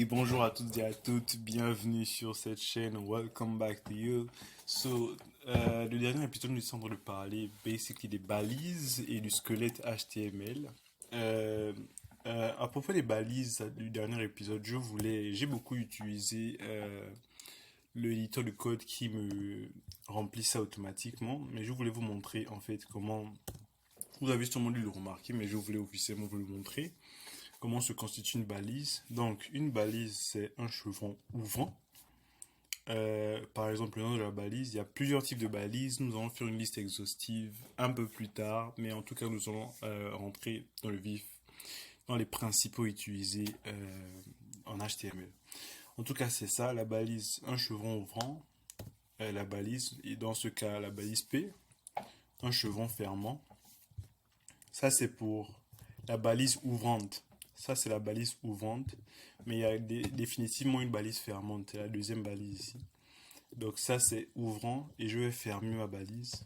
Hey, bonjour à toutes et à toutes, bienvenue sur cette chaîne, welcome back to you. Le dernier épisode, nous sommes en train de parler basically des balises et du squelette HTML. Euh, à propos des balises du dernier épisode, j'ai beaucoup utilisé l'éditeur de code qui me remplit ça automatiquement, mais je voulais vous montrer en fait comment, vous avez sûrement dû le remarquer, mais je voulais officiellement vous le montrer. Comment se constitue une balise? Donc, une balise, c'est un chevron ouvrant. Par exemple, le nom de la balise, il y a plusieurs types de balises. Nous allons faire une liste exhaustive un peu plus tard, mais en tout cas, nous allons rentrer dans le vif, dans les principaux utilisés en HTML. En tout cas, c'est ça, la balise, un chevron ouvrant, la balise, et dans ce cas, la balise P, un chevron fermant. Ça, c'est pour la balise ouvrante. Ça, c'est la balise ouvrante. Mais il y a définitivement une balise fermante. C'est la deuxième balise ici. Donc ça, c'est ouvrant. Et je vais fermer ma balise.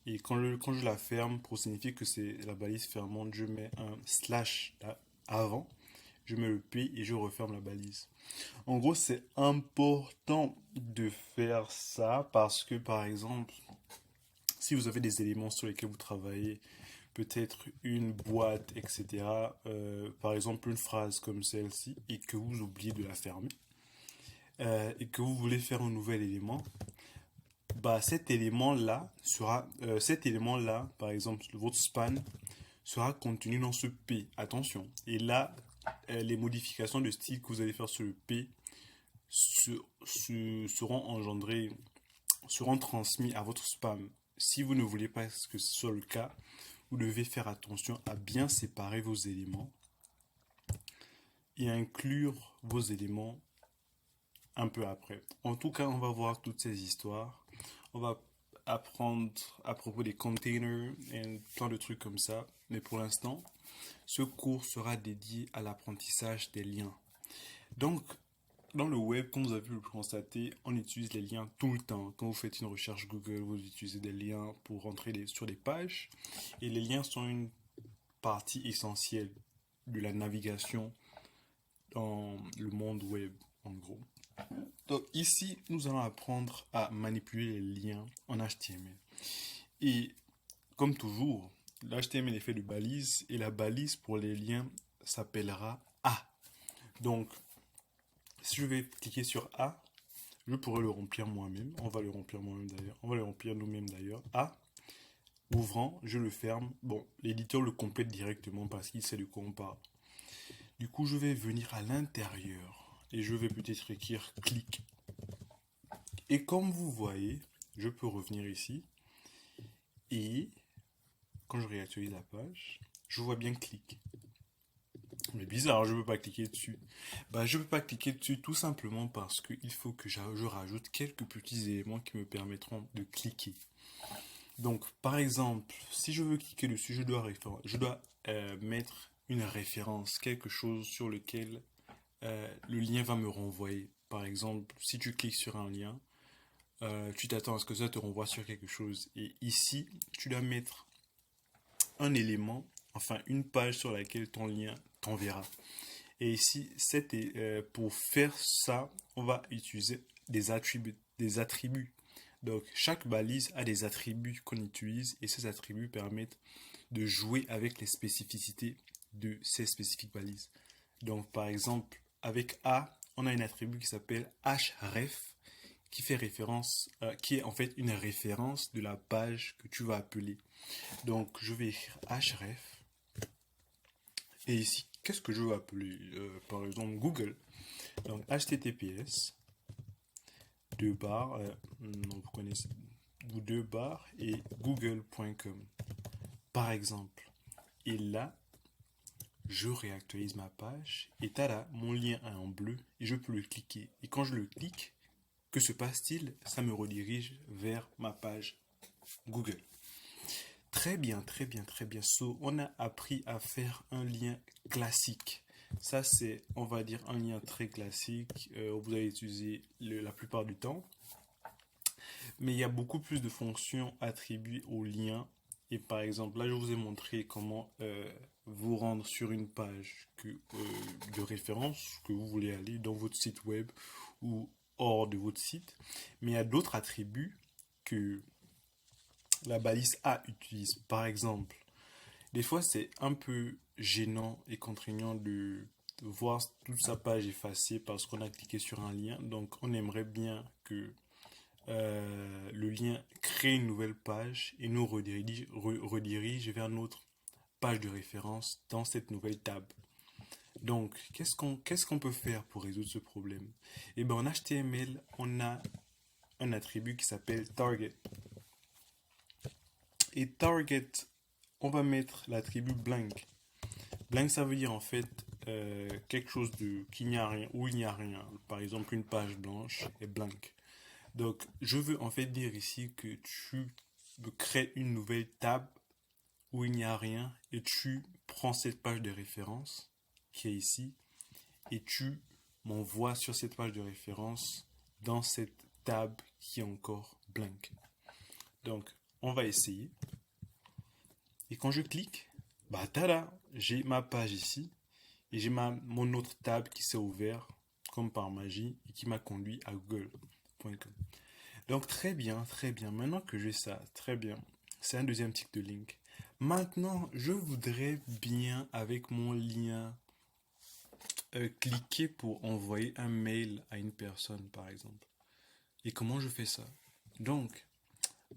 Et quand je la ferme, pour signifier que c'est la balise fermante, je mets un slash là, avant. Je mets le P et je referme la balise. En gros, c'est important de faire ça parce que, par exemple, si vous avez des éléments sur lesquels vous travaillez, peut-être une boîte, etc. Par exemple, une phrase comme celle-ci, et que vous oubliez de la fermer, et que vous voulez faire un nouvel élément, bah cet élément-là, par exemple, votre span, sera contenu dans ce P. Attention. Et là, les modifications de style que vous allez faire sur le P seront engendrées, seront transmis à votre spam. Si vous ne voulez pas que ce soit le cas, vous devez faire attention à bien séparer vos éléments et inclure vos éléments un peu après. En tout cas, on va voir toutes ces histoires. On va apprendre à propos des containers et plein de trucs comme ça. Mais pour l'instant, ce cours sera dédié à l'apprentissage des liens. Donc, dans le web, comme vous avez pu le constater, on utilise les liens tout le temps. Quand vous faites une recherche Google, vous utilisez des liens pour rentrer sur des pages. Et les liens sont une partie essentielle de la navigation dans le monde web, en gros. Donc ici, nous allons apprendre à manipuler les liens en HTML. Et comme toujours, l'HTML est fait de balises et la balise pour les liens s'appellera A. Donc, si je vais cliquer sur A, je pourrais le remplir moi-même. On va le remplir moi-même d'ailleurs. On va le remplir nous-mêmes d'ailleurs. A, ouvrant, je le ferme. Bon, l'éditeur le complète directement parce qu'il sait de quoi on parle. Du coup, je vais venir à l'intérieur et je vais peut-être écrire clic. Et comme vous voyez, je peux revenir ici et quand je réactualise la page, je vois bien clic. Mais bizarre, je ne peux pas cliquer dessus. Bah, je ne peux pas cliquer dessus tout simplement parce qu'il faut que je rajoute quelques petits éléments qui me permettront de cliquer. Donc, par exemple, si je veux cliquer dessus, je dois mettre une référence, quelque chose sur lequel le lien va me renvoyer. Par exemple, si tu cliques sur un lien, tu t'attends à ce que ça te renvoie sur quelque chose. Et ici, tu dois mettre un élément, enfin une page sur laquelle ton lien t'enverra. Et ici, pour faire ça, on va utiliser des attributs. Donc, chaque balise a des attributs qu'on utilise et ces attributs permettent de jouer avec les spécificités de ces spécifiques balises. Donc, par exemple, avec A, on a un attribut qui s'appelle href qui fait référence, qui est en fait une référence de la page que tu vas appeler. Donc, je vais écrire href. Et ici, qu'est-ce que je veux appeler par exemple, Google. Donc, https, deux barres, non, vous connaissez, deux barres, et google.com, par exemple. Et là, je réactualise ma page, et tada, mon lien est en bleu, et je peux le cliquer. Et quand je le clique, que se passe-t-il? Ça me redirige vers ma page Google. Très bien, très bien, très bien. So, on a appris à faire un lien classique. Ça, c'est, on va dire, un lien très classique. Vous allez utiliser la plupart du temps. Mais il y a beaucoup plus de fonctions attribuées au lien. Et par exemple, là, je vous ai montré comment vous rendre sur une page de référence que vous voulez aller dans votre site web ou hors de votre site. Mais il y a d'autres attributs que la balise A utilise. Par exemple, des fois c'est un peu gênant et contraignant de voir toute sa page effacée parce qu'on a cliqué sur un lien. Donc on aimerait bien que le lien crée une nouvelle page et nous redirige vers notre page de référence dans cette nouvelle table. Donc, qu'est-ce qu'on peut faire pour résoudre ce problème? Eh bien, en HTML, on a un attribut qui s'appelle target. Et target, on va mettre l'attribut blank. Blank, ça veut dire en fait quelque chose qu'il n'y a rien, ou il n'y a rien. Par exemple, une page blanche est blank. Donc, je veux en fait dire ici que tu crées une nouvelle table où il n'y a rien et tu prends cette page de référence qui est ici et tu m'envoies sur cette page de référence dans cette table qui est encore blank. Donc, on va essayer. Et quand je clique, bah tada, j'ai ma page ici et j'ai mon autre table qui s'est ouverte comme par magie et qui m'a conduit à google.com. Donc très bien, très bien. Maintenant que j'ai ça, très bien. C'est un deuxième type de link. Maintenant, je voudrais bien avec mon lien cliquer pour envoyer un mail à une personne par exemple. Et comment je fais ça? Donc,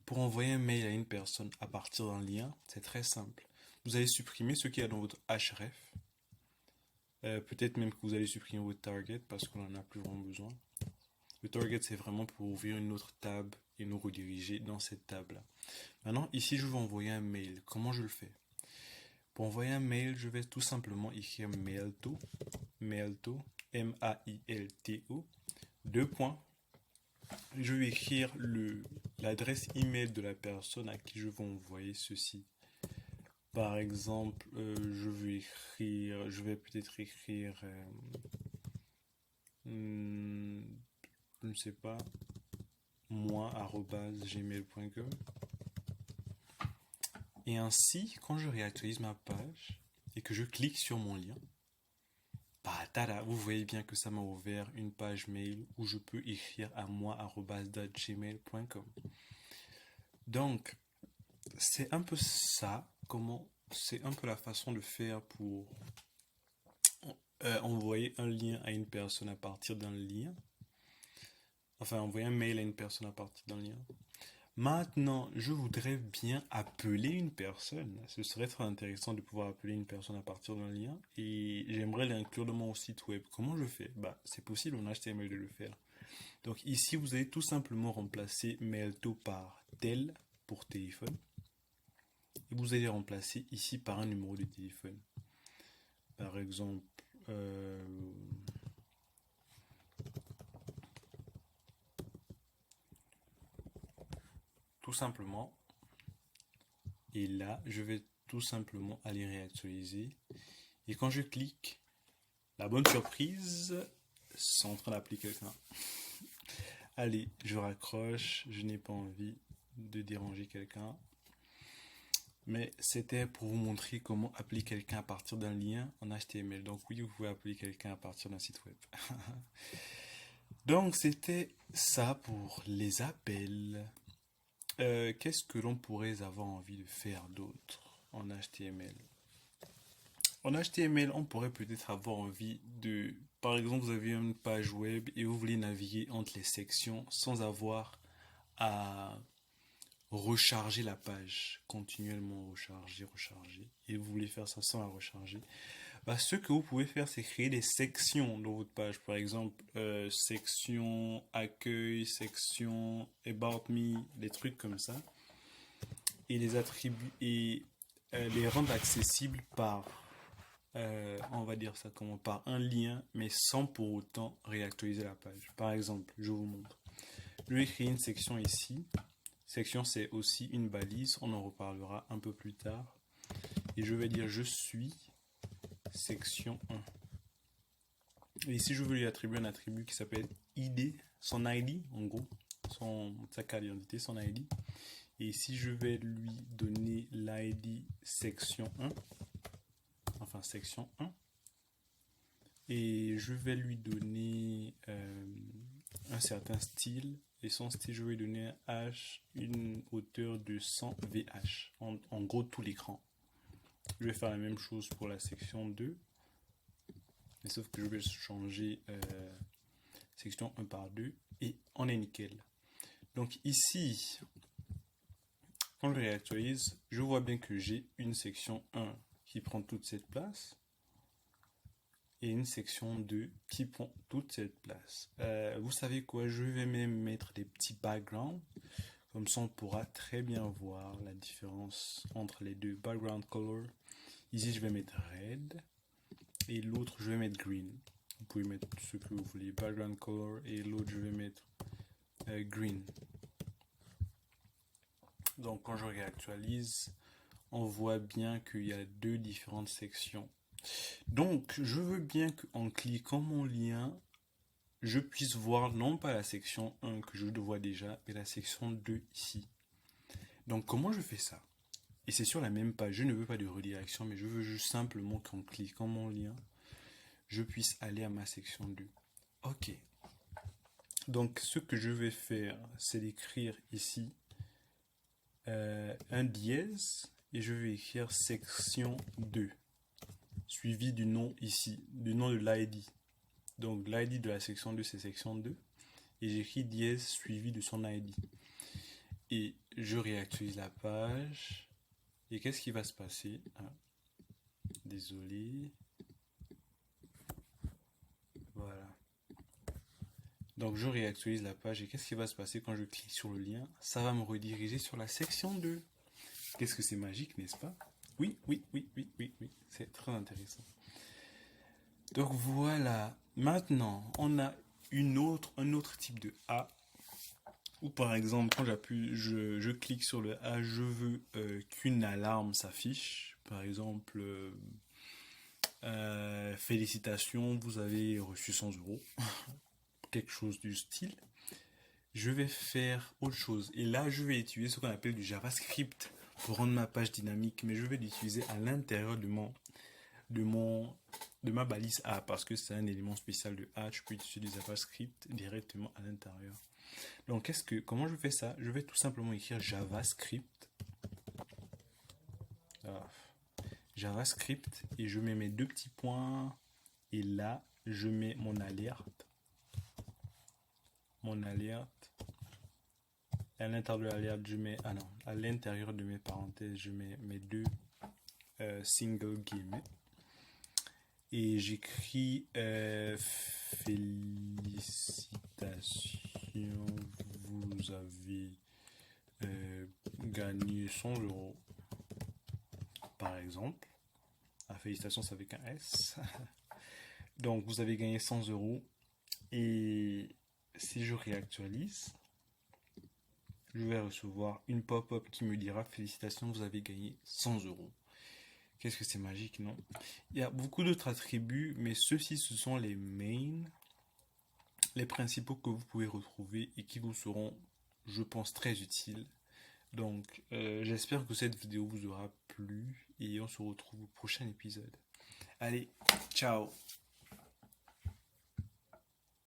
pour envoyer un mail à une personne à partir d'un lien, c'est très simple. Vous allez supprimer ce qu'il y a dans votre href. Peut-être même que vous allez supprimer votre target parce qu'on n'en a plus vraiment besoin. Le target, c'est vraiment pour ouvrir une autre table et nous rediriger dans cette table-là. Maintenant, ici, je veux envoyer un mail. Comment je le fais? Pour envoyer un mail, je vais tout simplement écrire mailto, M-A-I-L-T-O, deux points. Je vais écrire l'adresse email de la personne à qui je vais envoyer ceci. Par exemple, je vais peut-être écrire, je ne sais pas, moi@gmail.com. Et ainsi, quand je réactualise ma page et que je clique sur mon lien, bah tada, vous voyez bien que ça m'a ouvert une page mail où je peux écrire à moi@gmail.com. Donc, c'est un peu ça, c'est un peu la façon de faire pour envoyer un lien à une personne à partir d'un lien. Enfin, envoyer un mail à une personne à partir d'un lien. Maintenant, je voudrais bien appeler une personne. Ce serait très intéressant de pouvoir appeler une personne à partir d'un lien. Et j'aimerais l'inclure dans mon site web. Comment je fais? Bah, c'est possible en HTML de le faire. Donc ici, vous allez tout simplement remplacer mailto par tel pour téléphone. Et vous allez remplacer ici par un numéro de téléphone. Par exemple, tout simplement. Et là, je vais tout simplement aller réactualiser. Et quand je clique, la bonne surprise, c'est en train d'appeler quelqu'un. Allez, je raccroche, je n'ai pas envie de déranger quelqu'un. Mais c'était pour vous montrer comment appeler quelqu'un à partir d'un lien en HTML. Donc oui, vous pouvez appeler quelqu'un à partir d'un site web. Donc c'était ça pour les appels. Qu'est-ce que l'on pourrait avoir envie de faire d'autre en HTML? En HTML, on pourrait peut-être avoir envie de... Par exemple, vous avez une page web et vous voulez naviguer entre les sections sans avoir à recharger la page, continuellement recharger, et vous voulez faire ça sans la recharger. Bah, ce que vous pouvez faire, c'est créer des sections dans votre page. Par exemple, section accueil, section about me, des trucs comme ça. Et les attributs et les rendre accessibles par, on va dire ça comment, par un lien, mais sans pour autant réactualiser la page. Par exemple, je vous montre. Je vais créer une section ici. Section, c'est aussi une balise. On en reparlera un peu plus tard. Et je vais dire je suis section 1. Et ici, je veux lui attribuer un attribut qui s'appelle ID, son ID, en gros, sa carte d'identité, son ID. Et ici, je vais lui donner l'ID section 1. enfin section 1. Et je vais lui donner un certain style. Et son style, je vais lui donner un H, une hauteur de 100 VH. En gros, tout l'écran. Je vais faire la même chose pour la section 2. Mais sauf que je vais changer section 1 par 2. Et on est nickel. Donc ici, quand je réactualise, je vois bien que j'ai une section 1 qui prend toute cette place. Et une section 2 qui prend toute cette place. Vous savez quoi, je vais même mettre des petits backgrounds. Comme ça, on pourra très bien voir la différence entre les deux. Background color. Ici, je vais mettre red. Et l'autre, je vais mettre green. Vous pouvez mettre ce que vous voulez. Background color. Et l'autre, je vais mettre green. Donc, quand je réactualise, on voit bien qu'il y a deux différentes sections. Donc, je veux bien qu'en cliquant mon lien, je puisse voir non pas la section 1 que je vois déjà, mais la section 2 ici. Donc, comment je fais ça? Et c'est sur la même page, je ne veux pas de redirection, mais je veux juste simplement qu'en cliquant mon lien, je puisse aller à ma section 2. Ok. Donc, ce que je vais faire, c'est d'écrire ici un dièse, et je vais écrire section 2. Suivi du nom ici, du nom de l'ID. Donc l'ID de la section 2, c'est section 2. Et j'écris dièse suivi de son ID. Et je réactualise la page. Et qu'est-ce qui va se passer? Désolé. Voilà. Donc je réactualise la page. Et qu'est-ce qui va se passer quand je clique sur le lien? Ça va me rediriger sur la section 2. Qu'est-ce que c'est magique, n'est-ce pas? Oui. C'est très intéressant. Donc voilà, maintenant on a un autre type de A, où par exemple quand je clique sur le A, je veux qu'une alarme s'affiche, par exemple félicitations, vous avez reçu 100 €, quelque chose du style. Je vais faire autre chose, et là je vais utiliser ce qu'on appelle du JavaScript pour rendre ma page dynamique, mais je vais l'utiliser à l'intérieur de ma balise A, parce que c'est un élément spécial de A. Je peux utiliser du JavaScript directement à l'intérieur. Donc comment je fais ça? Je vais tout simplement écrire JavaScript. JavaScript, et je mets mes deux petits points, et là je mets mon alerte. À l'intérieur de l'alerte, je mets à l'intérieur de mes parenthèses, je mets mes deux single guillemets. Et j'écris félicitations, vous avez gagné 100 €. Par exemple, félicitations, c'est avec un S. Donc, vous avez gagné 100 €. Et si je réactualise, je vais recevoir une pop-up qui me dira félicitations, vous avez gagné 100 €. Qu'est-ce que c'est magique, non? Il y a beaucoup d'autres attributs, mais ceux-ci, ce sont les mains, les principaux que vous pouvez retrouver et qui vous seront, je pense, très utiles. Donc, j'espère que cette vidéo vous aura plu et on se retrouve au prochain épisode. Allez, ciao!